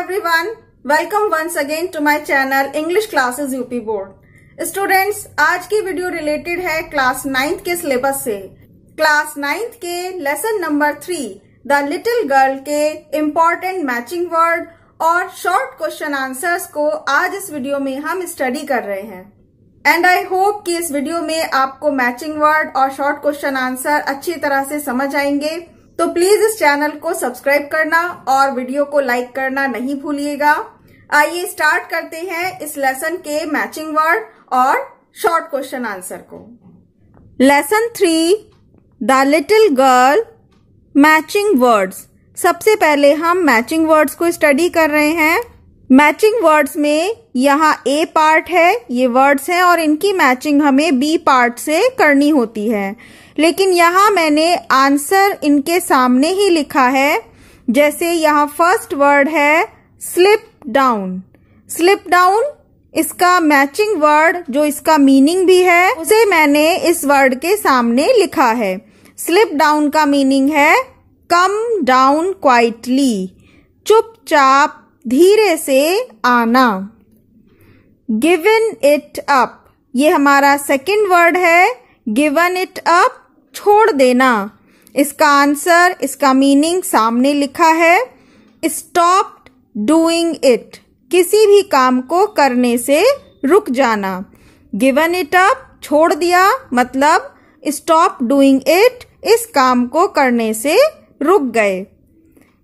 everyone, welcome once again to my channel English Classes UP Board. Students, आज की video related है class 9th के syllabus से। Class 9th के lesson number 3 the little girl के important matching word और short question answers को आज इस वीडियो में हम स्टडी कर रहे हैं। एंड आई होप कि इस वीडियो में आपको मैचिंग वर्ड और शॉर्ट क्वेश्चन आंसर अच्छी तरह से समझ आएंगे। तो प्लीज इस चैनल को सब्सक्राइब करना और वीडियो को लाइक करना नहीं भूलिएगा। आइए स्टार्ट करते हैं इस लेसन के मैचिंग वर्ड और शॉर्ट क्वेश्चन आंसर को। Lesson 3 the little girl matching words. सबसे पहले हम मैचिंग वर्ड्स को स्टडी कर रहे हैं। मैचिंग वर्ड्स में यहाँ ए पार्ट है, ये वर्ड्स हैं और इनकी मैचिंग हमें बी पार्ट से करनी होती है, लेकिन यहाँ मैंने आंसर इनके सामने ही लिखा है। जैसे यहाँ फर्स्ट वर्ड है स्लिप डाउन। स्लिप डाउन इसका मैचिंग वर्ड जो इसका मीनिंग भी है उसे मैंने इस वर्ड के सामने लिखा है। स्लिप डाउन का मीनिंग है कम डाउन क्वाइटली, चुपचाप धीरे से आना। गिवन इट अप, ये हमारा सेकंड वर्ड है। गिवन इट अप छोड़ देना। इसका आंसर, इसका मीनिंग सामने लिखा है। स्टॉप डूइंग इट, किसी भी काम को करने से रुक जाना। गिवन इट अप छोड़ दिया, मतलब स्टॉप डूइंग इट, इस काम को करने से रुक गए।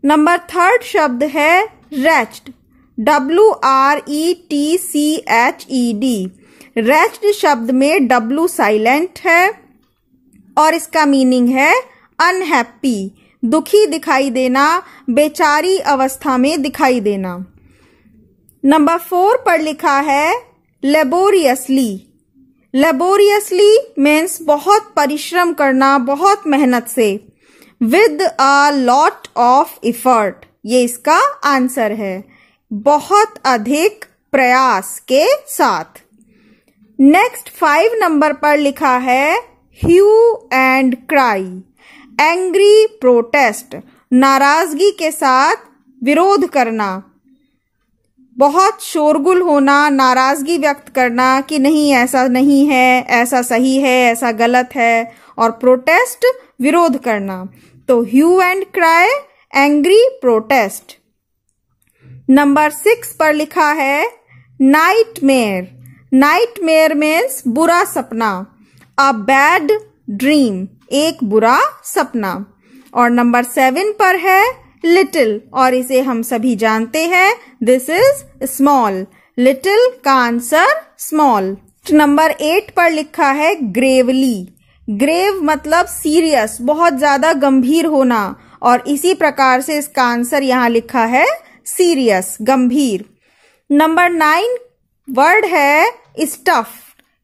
नंबर 3 शब्द है रेच्ड। WRETCHED। रेच्ड शब्द में W साइलेंट है और इसका मीनिंग है अनहैप्पी, दुखी दिखाई देना, बेचारी अवस्था में दिखाई देना। नंबर 4 पर लिखा है लेबोरियसली। लेबोरियसली मीन्स बहुत परिश्रम करना, बहुत मेहनत से। With a lot of effort, ये इसका आंसर है, बहुत अधिक प्रयास के साथ। नेक्स्ट 5 नंबर पर लिखा है hue and cry. Angry protest, नाराजगी के साथ विरोध करना, बहुत शोरगुल होना, नाराजगी व्यक्त करना कि नहीं ऐसा नहीं है, ऐसा सही है, ऐसा गलत है, और प्रोटेस्ट विरोध करना। तो hue and cry, angry protest. Number 6 पर लिखा है नाइटमेयर। नाइटमेयर मीन्स बुरा सपना, अ बैड ड्रीम, एक बुरा सपना। और नंबर 7 पर है लिटिल, और इसे हम सभी जानते हैं, दिस इज स्मॉल। लिटिल का आंसर स्मॉल। नंबर 8 पर लिखा है ग्रेवली। ग्रेव मतलब सीरियस, बहुत ज्यादा गंभीर होना, और इसी प्रकार से इसका आंसर यहाँ लिखा है सीरियस, गंभीर। नंबर 9 वर्ड है स्टफ।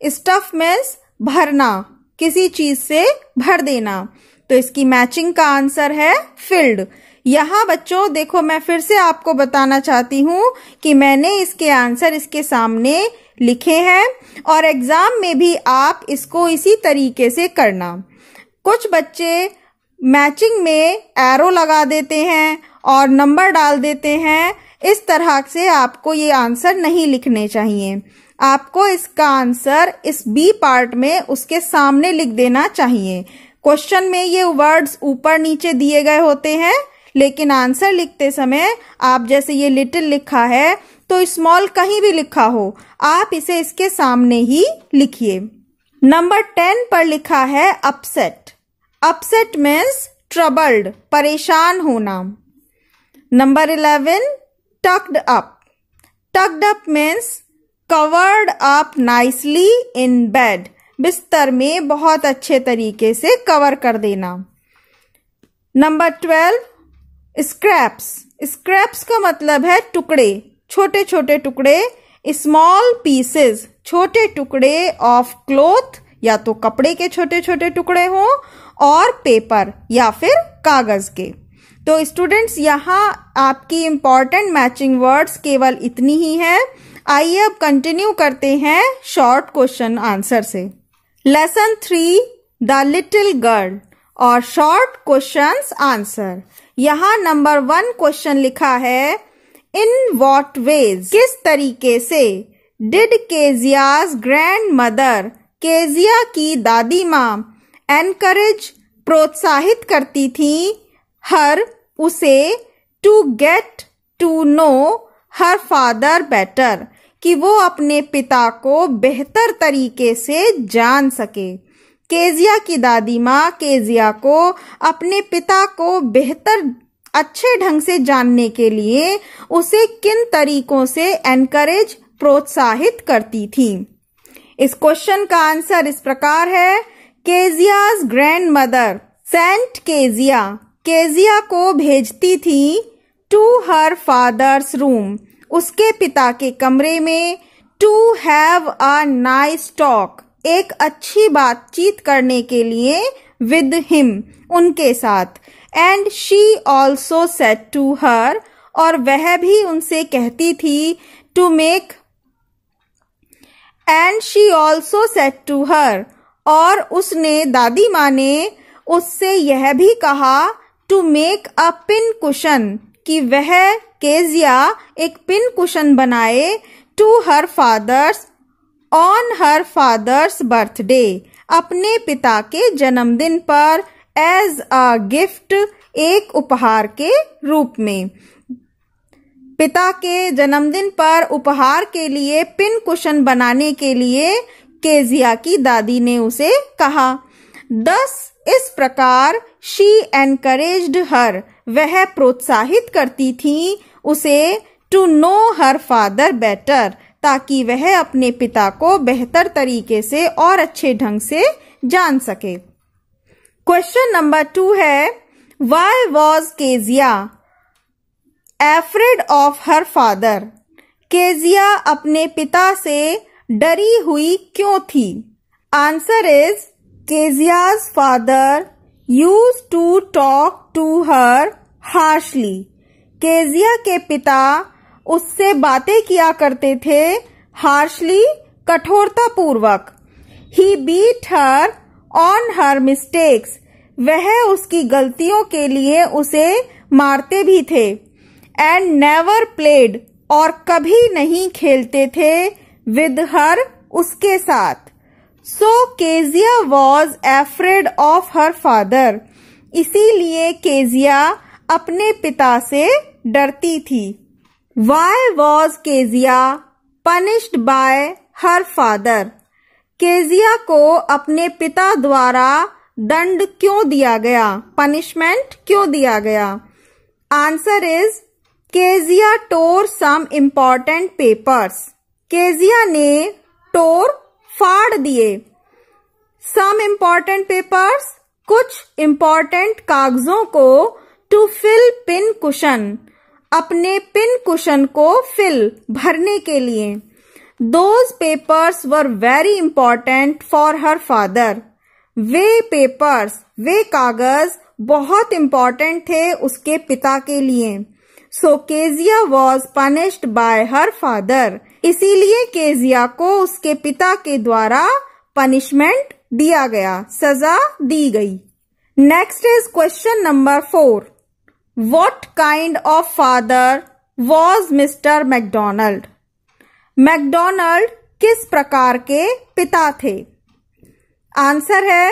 स्टफ मीन्स भरना, किसी चीज से भर देना। तो इसकी मैचिंग का आंसर है फिल्ड। यहाँ बच्चों देखो, मैं फिर से आपको बताना चाहती हूँ कि मैंने इसके आंसर इसके सामने लिखे हैं और एग्जाम में भी आप इसको इसी तरीके से करना। कुछ बच्चे मैचिंग में एरो लगा देते हैं और नंबर डाल देते हैं, इस तरह से आपको ये आंसर नहीं लिखने चाहिए। आपको इसका आंसर इस बी पार्ट में उसके सामने लिख देना चाहिए। क्वेश्चन में ये वर्ड्स ऊपर नीचे दिए गए होते हैं, लेकिन आंसर लिखते समय आप जैसे ये लिटिल लिखा है तो स्मॉल कहीं भी लिखा हो, आप इसे इसके सामने ही लिखिए। नंबर 10 पर लिखा है अपसेट। अपसेट मीन्स ट्रबल्ड, परेशान होना। Number 11 tucked up. Tucked up means covered up nicely in bed, बिस्तर में बहुत अच्छे तरीके से कवर कर देना। Number 12 scraps. स्क्रैप्स का मतलब है टुकड़े, छोटे छोटे टुकड़े। स्मॉल पीसेस, छोटे टुकड़े ऑफ क्लॉथ, या तो कपड़े के छोटे छोटे टुकड़े हों, और पेपर या फिर कागज के। तो स्टूडेंट्स, यहाँ आपकी इंपॉर्टेंट मैचिंग वर्ड्स केवल इतनी ही है। आइए अब कंटिन्यू करते हैं शॉर्ट क्वेश्चन आंसर से। लेसन 3 द लिटिल गर्ल और शॉर्ट क्वेश्चंस आंसर। यहाँ नंबर 1 क्वेश्चन लिखा है इन वॉट वेज, किस तरीके से। Did Kezia's grandmother, Kezia की दादी माँ, एनकरेज, प्रोत्साहित करती थी, हर, उसे, to get to know her father better, कि वो अपने पिता को बेहतर तरीके से जान सके। केजिया की दादी माँ केजिया को अपने पिता को बेहतर अच्छे ढंग से जानने के लिए उसे किन तरीकों से एनकरेज, प्रोत्साहित करती थी। इस क्वेश्चन का आंसर इस प्रकार है, Kezia's grandmother sent Kezia, Kezia को भेजती थी, टू हर फादर्स रूम, उसके पिता के कमरे में, to have a nice talk, एक अच्छी बातचीत करने के लिए, विद हिम, उनके साथ, and she also said to her, और वह भी उनसे कहती थी, to make, and she also said to her, और उसने, दादी माँ ने उससे यह भी कहा, to make a pin cushion, कि वह केजिया एक पिन कुशन बनाए, to her father's, on her father's birthday, अपने पिता के जन्मदिन पर, एज अ गिफ्ट, एक उपहार के रूप में। पिता के जन्मदिन पर उपहार के लिए पिन कुशन बनाने के लिए केजिया की दादी ने उसे कहा। दस, इस प्रकार, शी एनकरेज्ड हर, वह प्रोत्साहित करती थी उसे, to know her father better, ताकि वह अपने पिता को बेहतर तरीके से और अच्छे ढंग से जान सके। क्वेश्चन नंबर 2 है, why was Kezia afraid of her father, Kezia अपने पिता से डरी हुई क्यों थी। Answer is, Kezia's father used to talk to her harshly, Kezia के पिता उससे बातें किया करते थे, हार्शली, कठोरता पूर्वक। He beat her on her mistakes, वह उसकी गलतियों के लिए उसे मारते भी थे, एंड नेवर प्लेड, और कभी नहीं खेलते थे, विद हर, उसके साथ। So Kezia was afraid of her father, इसीलिए केजिया अपने पिता से डरती थी। Why was Kezia punished by her father, Kezia को अपने पिता द्वारा दंड क्यों दिया गया, पनिशमेंट क्यों दिया गया। Answer is, Kezia tore some important papers, Kezia ने टोर, फाड़ दिए, सम इम्पॉर्टेंट पेपर्स, कुछ इम्पॉर्टेंट कागजों को, टू फिल पिन कुशन, अपने पिन कुशन को फिल, भरने के लिए। Those papers were very important for her father, वे पेपर्स, वे कागज बहुत इम्पॉर्टेंट थे उसके पिता के लिए। So Kezia was punished by her father, इसीलिए केजिया को उसके पिता के द्वारा पनिशमेंट दिया गया, सजा दी गई। Next is question number 4, What kind of father was Mr. McDonald? McDonald किस प्रकार के पिता थे। आंसर है,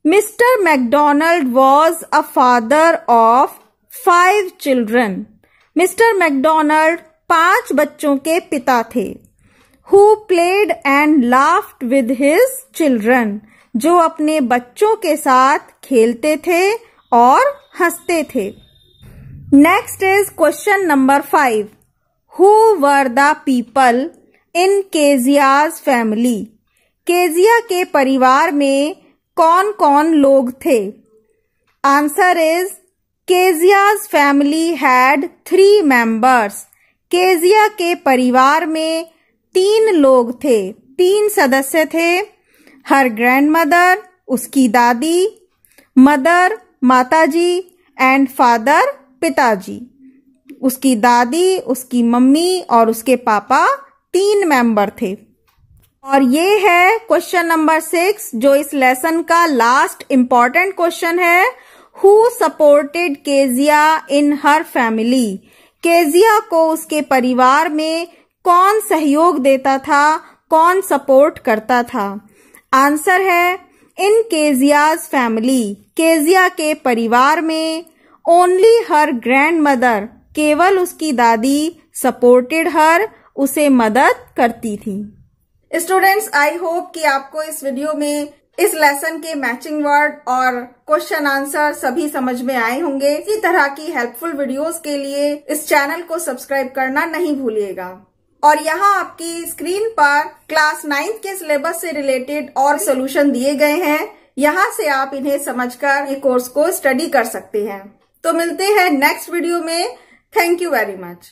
mister McDonald was a father of 5 children, mister McDonald 5 बच्चों के पिता थे। Who played and laughed with his children, जो अपने बच्चों के साथ खेलते थे और हंसते थे। Next is question number 5, who were the people in Keziah's family, Kezia के परिवार में कौन कौन लोग थे। Answer is, Keziah's family had 3 members, Kezia के परिवार में 3 लोग थे, 3 सदस्य थे। हर ग्रैंड मदर, उसकी दादी, मदर, माताजी, एंड फादर, पिताजी। उसकी दादी, उसकी मम्मी और उसके पापा 3 मेंबर थे। और ये है क्वेश्चन नंबर 6, जो इस लेसन का लास्ट इंपॉर्टेंट क्वेश्चन है। Who supported Kezia in her family, Kezia को उसके परिवार में कौन सहयोग देता था, कौन सपोर्ट करता था? आंसर है इन केजियाज फैमिली, केजिया के परिवार में ओनली हर ग्रैंड मदर, केवल उसकी दादी सपोर्टेड हर, उसे मदद करती थी। स्टूडेंट्स, आई होप कि आपको इस वीडियो में इस लेसन के मैचिंग वर्ड और क्वेश्चन आंसर सभी समझ में आए होंगे। इसी तरह की हेल्पफुल वीडियोस के लिए इस चैनल को सब्सक्राइब करना नहीं भूलिएगा। और यहाँ आपकी स्क्रीन पर क्लास 9 के सिलेबस से रिलेटेड और सॉल्यूशन दिए गए हैं। यहाँ से आप इन्हें समझकर ये कोर्स को स्टडी कर सकते हैं। तो मिलते हैं नेक्स्ट वीडियो में। Thank you very much.